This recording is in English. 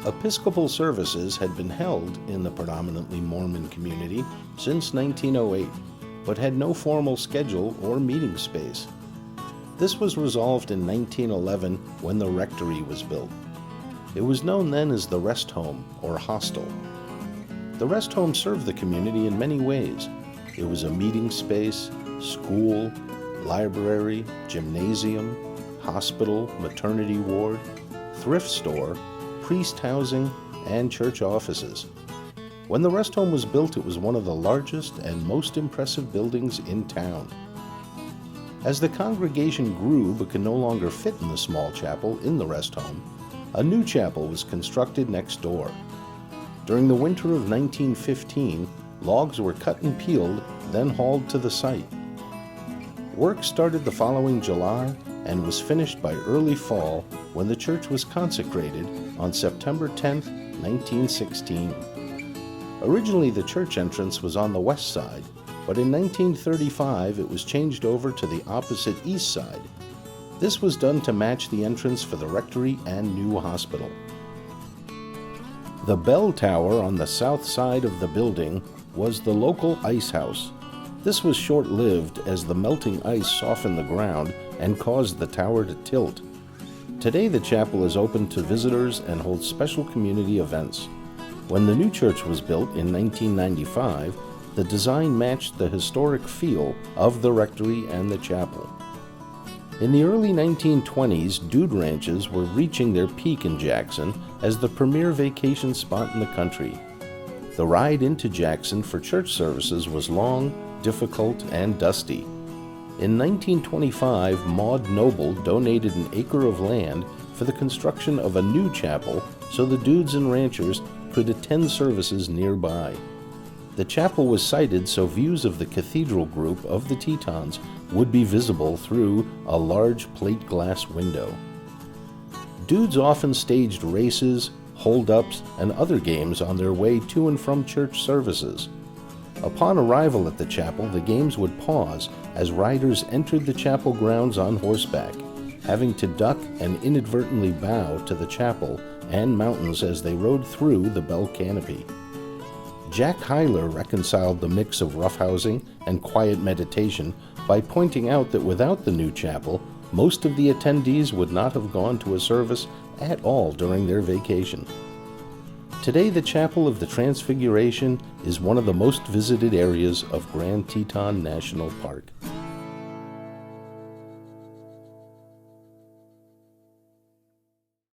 Episcopal services had been held in the predominantly Mormon community since 1908, but had no formal schedule or meeting space. This was resolved in 1911 when the rectory was built. It was known then as the rest home or hostel. The rest home served the community in many ways. It was a meeting space, school, library, gymnasium, hospital, maternity ward, thrift store, priest housing, and church offices. When the rest home was built, it was one of the largest and most impressive buildings in town. As the congregation grew but could no longer fit in the small chapel in the rest home, a new chapel was constructed next door. During the winter of 1915, logs were cut and peeled, then hauled to the site. Work started the following July and was finished by early fall when the church was consecrated on September 10, 1916. Originally, the church entrance was on the west side, but in 1935 it was changed over to the opposite east side. This was done to match the entrance for the rectory and new hospital. The bell tower on the south side of the building was the local ice house. This was short-lived as the melting ice softened the ground and caused the tower to tilt. Today the chapel is open to visitors and holds special community events. When the new church was built in 1995, the design matched the historic feel of the rectory and the chapel. In the early 1920s, dude ranches were reaching their peak in Jackson as the premier vacation spot in the country. The ride into Jackson for church services was long, difficult, and dusty. In 1925, Maud Noble donated an acre of land for the construction of a new chapel so the dudes and ranchers could attend services nearby. The chapel was sited so views of the cathedral group of the Tetons would be visible through a large plate glass window. Dudes often staged races, hold-ups, and other games on their way to and from church services. Upon arrival at the chapel, the games would pause as riders entered the chapel grounds on horseback, having to duck and inadvertently bow to the chapel and mountains as they rode through the bell canopy. Jack Hyler reconciled the mix of roughhousing and quiet meditation by pointing out that without the new chapel, most of the attendees would not have gone to a service at all during their vacation. Today, the Chapel of the Transfiguration is one of the most visited areas of Grand Teton National Park.